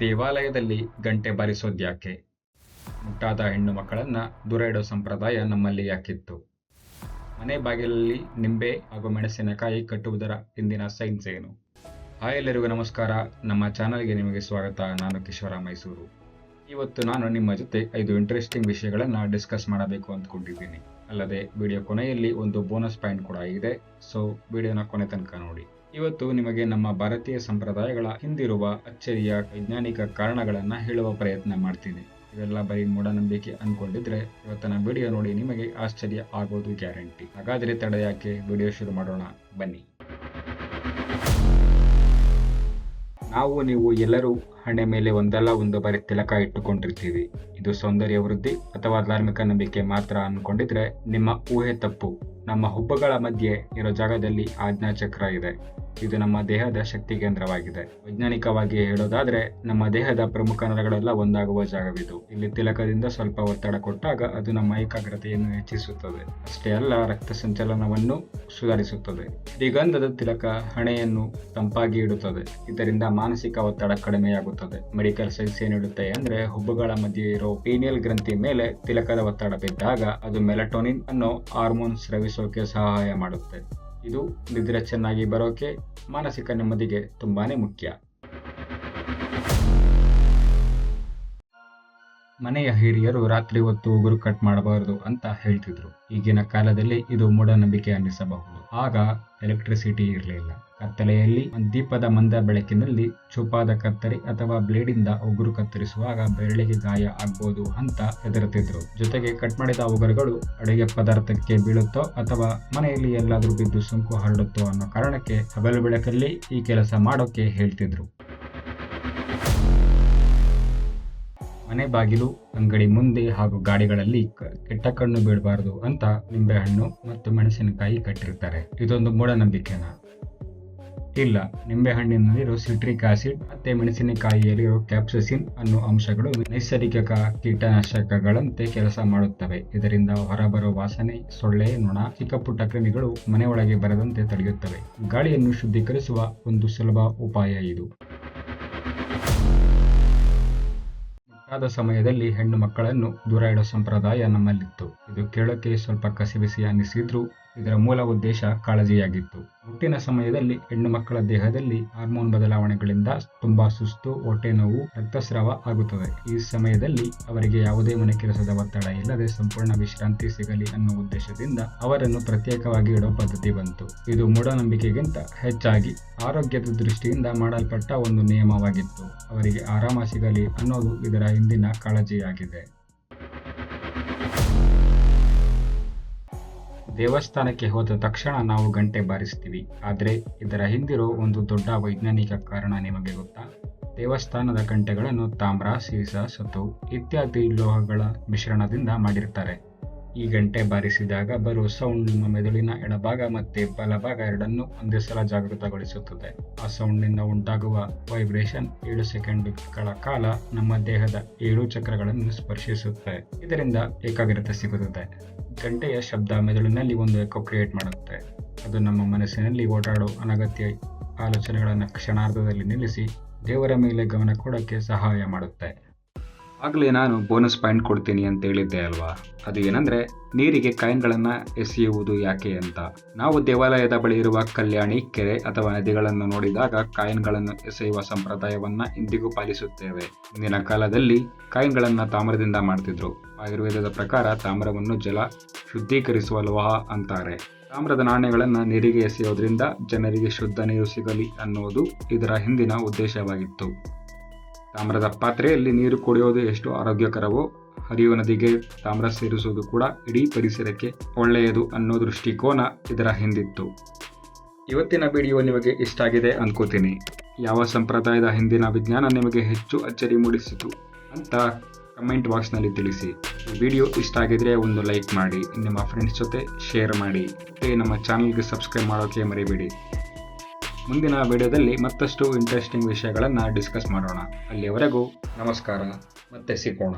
ದೇವಾಲಯದಲ್ಲಿ ಗಂಟೆ ಬಾರಿಸೋದ್ಯಾಕೆ? ಮುಟ್ಟಾದ ಹೆಣ್ಣು ಮಕ್ಕಳನ್ನ ದೂರ ಇಡೋ ಸಂಪ್ರದಾಯ ನಮ್ಮಲ್ಲಿ ಯಾಕಿತ್ತು? ಮನೆ ಬಾಗಿಲಲ್ಲಿ ನಿಂಬೆ ಹಾಗೂ ಮೆಣಸಿನಕಾಯಿ ಕಟ್ಟುವುದರ ಹಿಂದಿನ ಸೈನ್ಸ್ ಏನು? ಹಾಯ್ ಎಲ್ಲರಿಗೂ ನಮಸ್ಕಾರ. ನಮ್ಮ ಚಾನಲ್ಗೆ ನಿಮಗೆ ಸ್ವಾಗತ. ನಾನು ಕಿಶೋರ ಮೈಸೂರು. ಇವತ್ತು ನಾನು ನಿಮ್ಮ ಜೊತೆ 5 ಇಂಟ್ರೆಸ್ಟಿಂಗ್ ವಿಷಯಗಳನ್ನು ಡಿಸ್ಕಸ್ ಮಾಡಬೇಕು ಅಂದ್ಕೊಂಡಿದ್ದೀನಿ. ಅಲ್ಲದೆ ವಿಡಿಯೋ ಕೊನೆಯಲ್ಲಿ ಒಂದು ಬೋನಸ್ ಪಾಯಿಂಟ್ ಕೂಡ ಇದೆ. ಸೊ ವಿಡಿಯೋನ ಕೊನೆ ತನಕ ನೋಡಿ. ಇವತ್ತು ನಿಮಗೆ ನಮ್ಮ ಭಾರತೀಯ ಸಂಪ್ರದಾಯಗಳ ಹಿಂದಿರುವ ಅಚ್ಚರಿಯ ವೈಜ್ಞಾನಿಕ ಕಾರಣಗಳನ್ನ ಹೇಳುವ ಪ್ರಯತ್ನ ಮಾಡ್ತೀನಿ. ಇವೆಲ್ಲ ಬರೀ ಮೂಢನಂಬಿಕೆ ಅನ್ಕೊಂಡಿದ್ರೆ ಇವತ್ತಿನ ವಿಡಿಯೋ ನೋಡಿ ನಿಮಗೆ ಆಶ್ಚರ್ಯ ಆಗೋದು ಗ್ಯಾರಂಟಿ. ಹಾಗಾದ್ರೆ ತಡ ಯಾಕೆ, ವಿಡಿಯೋ ಶುರು ಮಾಡೋಣ ಬನ್ನಿ. ನೀವು ಎಲ್ಲರೂ ಹಣೆ ಮೇಲೆ ಒಂದಲ್ಲ ಒಂದು ಬಾರಿ ತಿಲಕ ಇಟ್ಟುಕೊಂಡಿರ್ತೀವಿ. ಇದು ಸೌಂದರ್ಯ ವೃದ್ಧಿ ಅಥವಾ ಧಾರ್ಮಿಕ ನಂಬಿಕೆ ಮಾತ್ರ ಅನ್ಕೊಂಡಿದ್ರೆ ನಿಮ್ಮ ಊಹೆ ತಪ್ಪು. ನಮ್ಮ ಹುಬ್ಬುಗಳ ಮಧ್ಯೆ ಇರೋ ಜಾಗದಲ್ಲಿ ಆಜ್ಞಾ ಚಕ್ರ ಇದೆ. ಇದು ನಮ್ಮ ದೇಹದ ಶಕ್ತಿ ಕೇಂದ್ರವಾಗಿದೆ. ವೈಜ್ಞಾನಿಕವಾಗಿ ಹೇಳೋದಾದ್ರೆ ನಮ್ಮ ದೇಹದ ಪ್ರಮುಖ ನರಗಳೆಲ್ಲ ಒಂದಾಗುವ ಜಾಗವಿದು. ಇಲ್ಲಿ ತಿಲಕದಿಂದ ಸ್ವಲ್ಪ ಒತ್ತಡ ಕೊಟ್ಟಾಗ ಅದು ನಮ್ಮ ಏಕಾಗ್ರತೆಯನ್ನು ಹೆಚ್ಚಿಸುತ್ತದೆ. ಅಷ್ಟೇ ಅಲ್ಲ, ರಕ್ತ ಸಂಚಲನವನ್ನು ಸುಧಾರಿಸುತ್ತದೆ. ಶ್ರೀಗಂಧದ ತಿಲಕ ಹಣೆಯನ್ನು ತಂಪಾಗಿ ಇಡುತ್ತದೆ. ಇದರಿಂದ ಮಾನಸಿಕ ಒತ್ತಡ ಕಡಿಮೆಯಾಗುತ್ತದೆ. ಮೆಡಿಕಲ್ ಸೈನ್ಸ್ ಏನಿಡುತ್ತೆ ಅಂದ್ರೆ, ಹುಬ್ಬುಗಳ ಮಧ್ಯೆ ಇರೋ ಪೀನಿಯಲ್ ಗ್ರಂಥಿ ಮೇಲೆ ತಿಲಕದ ಒತ್ತಡ ಬಿದ್ದಾಗ ಅದು ಮೆಲಟೋನಿನ್ ಅನ್ನೋ ಹಾರ್ಮೋನ್ ಸ್ರವಿಸೋಕೆ ಸಹಾಯ ಮಾಡುತ್ತೆ. ಇದು ನಿದ್ರೆ ಚೆನ್ನಾಗಿ ಬರೋಕೆ, ಮಾನಸಿಕ ನೆಮ್ಮದಿಗೆ ತುಂಬಾನೇ ಮುಖ್ಯ. ಮನೆಯ ಹಿರಿಯರು ರಾತ್ರಿ ಹೊತ್ತು ಉಗುರು ಕಟ್ ಮಾಡಬಾರದು ಅಂತ ಹೇಳ್ತಿದ್ರು. ಈಗಿನ ಕಾಲದಲ್ಲಿ ಇದು ಮೂಢನಂಬಿಕೆ ಅನ್ನಿಸಬಹುದು. ಆಗ ಎಲೆಕ್ಟ್ರಿಸಿಟಿ ಇರಲಿಲ್ಲ. ಕತ್ತಲೆಯಲ್ಲಿ ದೀಪದ ಮಂದ ಬೆಳಕಿನಲ್ಲಿ ಚೂಪಾದ ಕತ್ತರಿ ಅಥವಾ ಬ್ಲೇಡಿಂದ ಉಗುರು ಕತ್ತರಿಸುವಾಗ ಬೆರಳಿಗೆ ಗಾಯ ಆಗ್ಬೋದು ಅಂತ ಹೆದರುತ್ತಿದ್ರು. ಜೊತೆಗೆ ಕಟ್ ಮಾಡಿದ ಉಗುರುಗಳು ಅಡುಗೆ ಪದಾರ್ಥಕ್ಕೆ ಬೀಳುತ್ತೋ ಅಥವಾ ಮನೆಯಲ್ಲಿ ಎಲ್ಲಾದ್ರೂ ಬಿದ್ದು ಸೋಂಕು ಹರಡುತ್ತೋ ಅನ್ನೋ ಕಾರಣಕ್ಕೆ ಹಗಲು ಬೆಳಕಲ್ಲಿ ಈ ಕೆಲಸ ಮಾಡೋಕೆ ಹೇಳ್ತಿದ್ರು. ಮನೆ ಬಾಗಿಲು, ಅಂಗಡಿ ಮುಂದೆ ಹಾಗೂ ಗಾಡಿಗಳಲ್ಲಿ ಕೆಟ್ಟ ಕಣ್ಣು ಬೀಳಬಾರದು ಅಂತ ನಿಂಬೆಹಣ್ಣು ಮತ್ತು ಮೆಣಸಿನಕಾಯಿ ಕಟ್ಟಿರ್ತಾರೆ. ಇದೊಂದು ಮೂಢನಂಬಿಕೆನಾ? ಇಲ್ಲ. ನಿಂಬೆಹಣ್ಣಿನಲ್ಲಿರೋ ಸಿಟ್ರಿಕ್ ಆಸಿಡ್ ಮತ್ತೆ ಮೆಣಸಿನಕಾಯಿಯಲ್ಲಿರೋ ಕ್ಯಾಪ್ಸಸಿನ್ ಅನ್ನೋ ಅಂಶಗಳು ನೈಸರ್ಗಿಕ ಕೀಟನಾಶಕಗಳಂತೆ ಕೆಲಸ ಮಾಡುತ್ತವೆ. ಇದರಿಂದ ಹೊರಬರೋ ವಾಸನೆ, ಸೊಳ್ಳೆ, ನೊಣ, ಚಿಕ್ಕಪುಟ್ಟ ಕ್ರಿಮಿಗಳು ಮನೆಯೊಳಗೆ ಬರದಂತೆ ತಡೆಯುತ್ತವೆ. ಗಾಳಿಯನ್ನು ಶುದ್ಧೀಕರಿಸುವ ಒಂದು ಸುಲಭ ಉಪಾಯ ಇದು. ಆದ ಸಮಯದಲ್ಲಿ ಹೆಣ್ಣು ಮಕ್ಕಳನ್ನು ದೂರ ಇಡೋ ಸಂಪ್ರದಾಯ ನಮ್ಮಲ್ಲಿತ್ತು. ಇದು ಕೇಳೋಕೆ ಸ್ವಲ್ಪ ಕಸಿಬಿಸಿ ಅನ್ನಿಸಿದ್ರೂ ಇದರ ಮೂಲ ಉದ್ದೇಶ ಕಾಳಜಿಯಾಗಿತ್ತು. ಮುಟ್ಟಿನ ಸಮಯದಲ್ಲಿ ಹೆಣ್ಣು ಮಕ್ಕಳ ದೇಹದಲ್ಲಿ ಹಾರ್ಮೋನ್ ಬದಲಾವಣೆಗಳಿಂದ ತುಂಬಾ ಸುಸ್ತು, ಹೊಟ್ಟೆ ನೋವು, ರಕ್ತಸ್ರಾವ ಆಗುತ್ತದೆ. ಈ ಸಮಯದಲ್ಲಿ ಅವರಿಗೆ ಯಾವುದೇ ಮನೆ ಕೆಲಸದ ಒತ್ತಡ ಇಲ್ಲದೆ ಸಂಪೂರ್ಣ ವಿಶ್ರಾಂತಿ ಸಿಗಲಿ ಅನ್ನೋ ಉದ್ದೇಶದಿಂದ ಅವರನ್ನು ಪ್ರತ್ಯೇಕವಾಗಿ ಇಡೋ ಪದ್ಧತಿ ಬಂತು. ಇದು ಮೂಢನಂಬಿಕೆಗಿಂತ ಹೆಚ್ಚಾಗಿ ಆರೋಗ್ಯದ ದೃಷ್ಟಿಯಿಂದ ಮಾಡಲ್ಪಟ್ಟ ಒಂದು ನಿಯಮವಾಗಿತ್ತು. ಅವರಿಗೆ ಆರಾಮ ಸಿಗಲಿ ಅನ್ನೋದು ಇದರ ಹಿಂದಿನ ಕಾಳಜಿಯಾಗಿದೆ. ದೇವಸ್ಥಾನಕ್ಕೆ ಹೋದ ತಕ್ಷಣ ನಾವು ಗಂಟೆ ಬಾರಿಸ್ತೀವಿ. ಆದ್ರೆ ಇದರ ಹಿಂದಿರೋ ಒಂದು ದೊಡ್ಡ ವೈಜ್ಞಾನಿಕ ಕಾರಣ ನಿಮಗೆ ಗೊತ್ತಾ? ದೇವಸ್ಥಾನದ ಗಂಟೆಗಳನ್ನು ತಾಮ್ರ, ಸೀಸ, ಸತು ಇತ್ಯಾದಿ ಲೋಹಗಳ ಮಿಶ್ರಣದಿಂದ ಮಾಡಿರ್ತಾರೆ. ಈ ಗಂಟೆ ಬಾರಿಸಿದಾಗ ಬರೋ ಸೌಂಡ್ ನಿಮ್ಮ ಮೆದುಳಿನ ಎಡಭಾಗ ಮತ್ತೆ ಬಲಭಾಗ ಎರಡನ್ನೂ ಒಂದೇ ಸಲ ಜಾಗೃತಗೊಳಿಸುತ್ತದೆ. ಆ ಸೌಂಡ್ನಿಂದ ಉಂಟಾಗುವ ವೈಬ್ರೇಷನ್ 7 ಸೆಕೆಂಡ್ಗಳ ಕಾಲ ನಮ್ಮ ದೇಹದ 7 ಚಕ್ರಗಳನ್ನು ಸ್ಪರ್ಶಿಸುತ್ತೆ. ಇದರಿಂದ ಏಕಾಗ್ರತೆ ಸಿಗುತ್ತದೆ. ಗಂಟೆಯ ಶಬ್ದ ಮೆದುಳಿನಲ್ಲಿ ಒಂದು ಎಕೋ ಕ್ರಿಯೇಟ್ ಮಾಡುತ್ತೆ. ಅದು ನಮ್ಮ ಮನಸ್ಸಿನಲ್ಲಿ ಓಡಾಡೋ ಅನಗತ್ಯ ಆಲೋಚನೆಗಳನ್ನು ಕ್ಷಣಾರ್ಧದಲ್ಲಿ ನಿಲ್ಲಿಸಿ ದೇವರ ಮೇಲೆ ಗಮನ ಕೊಡೋಕ್ಕೆ ಸಹಾಯ ಮಾಡುತ್ತೆ. ಆಗಲೇ ನಾನು ಬೋನಸ್ ಪಾಯಿಂಟ್ ಕೊಡ್ತೀನಿ ಅಂತ ಹೇಳಿದ್ದೆ ಅಲ್ವಾ? ಅದು ಏನಂದ್ರೆ, ನೀರಿಗೆ ಕಾಯಿನ್ಗಳನ್ನು ಎಸೆಯುವುದು ಯಾಕೆ ಅಂತ. ನಾವು ದೇವಾಲಯದ ಬಳಿ ಇರುವ ಕಲ್ಯಾಣಿ, ಕೆರೆ ಅಥವಾ ನದಿಗಳನ್ನು ನೋಡಿದಾಗ ಕಾಯಿನ್ಗಳನ್ನು ಎಸೆಯುವ ಸಂಪ್ರದಾಯವನ್ನ ಇಂದಿಗೂ ಪಾಲಿಸುತ್ತೇವೆ. ಇಂದಿನ ಕಾಲದಲ್ಲಿ ಕಾಯಿನ್ಗಳನ್ನು ತಾಮ್ರದಿಂದ ಮಾಡ್ತಿದ್ರು. ಆಯುರ್ವೇದದ ಪ್ರಕಾರ ತಾಮ್ರವನ್ನು ಜಲ ಶುದ್ಧೀಕರಿಸುವ ಲೋಹ ಅಂತಾರೆ. ತಾಮ್ರದ ನಾಣ್ಯಗಳನ್ನು ನೀರಿಗೆ ಎಸೆಯೋದ್ರಿಂದ ಜನರಿಗೆ ಶುದ್ಧ ನೀರು ಸಿಗಲಿ ಅನ್ನೋದು ಇದರ ಹಿಂದಿನ ಉದ್ದೇಶವಾಗಿತ್ತು. ತಾಮ್ರದ ಪಾತ್ರೆಯಲ್ಲಿ ನೀರು ಕುಡಿಯೋದು ಎಷ್ಟು ಆರೋಗ್ಯಕರವೋ, ಹರಿಯುವ ನದಿಗೆ ತಾಮ್ರ ಸೇರಿಸುವುದು ಕೂಡ ಇಡೀ ಪರಿಸರಕ್ಕೆ ಒಳ್ಳೆಯದು ಅನ್ನೋ ದೃಷ್ಟಿಕೋನ ಇದರ ಹಿಂದಿತ್ತು. ಇವತ್ತಿನ ವಿಡಿಯೋ ನಿಮಗೆ ಇಷ್ಟ ಆಗಿದೆ ಅನ್ಕೋತೀನಿ. ಯಾವ ಸಂಪ್ರದಾಯದ ಹಿಂದಿನ ವಿಜ್ಞಾನ ನಿಮಗೆ ಹೆಚ್ಚು ಅಚ್ಚರಿ ಮೂಡಿಸಿತು ಅಂತ ಕಮೆಂಟ್ ಬಾಕ್ಸ್ನಲ್ಲಿ ತಿಳಿಸಿ. ಈ ವಿಡಿಯೋ ಇಷ್ಟ ಆಗಿದ್ರೆ ಒಂದು ಲೈಕ್ ಮಾಡಿ, ನಿಮ್ಮ ಫ್ರೆಂಡ್ಸ್ ಜೊತೆ ಶೇರ್ ಮಾಡಿ, ಮತ್ತೆ ನಮ್ಮ ಚಾನಲ್ಗೆ ಸಬ್ಸ್ಕ್ರೈಬ್ ಮಾಡೋಕೆ ಮರಿಬೇಡಿ. ಮುಂದಿನ ವಿಡಿಯೋದಲ್ಲಿ ಮತ್ತಷ್ಟು ಇಂಟ್ರೆಸ್ಟಿಂಗ್ ವಿಷಯಗಳನ್ನು ಡಿಸ್ಕಸ್ ಮಾಡೋಣ. ಅಲ್ಲಿಯವರೆಗೂ ನಮಸ್ಕಾರ, ಮತ್ತೆ ಸಿಗೋಣ.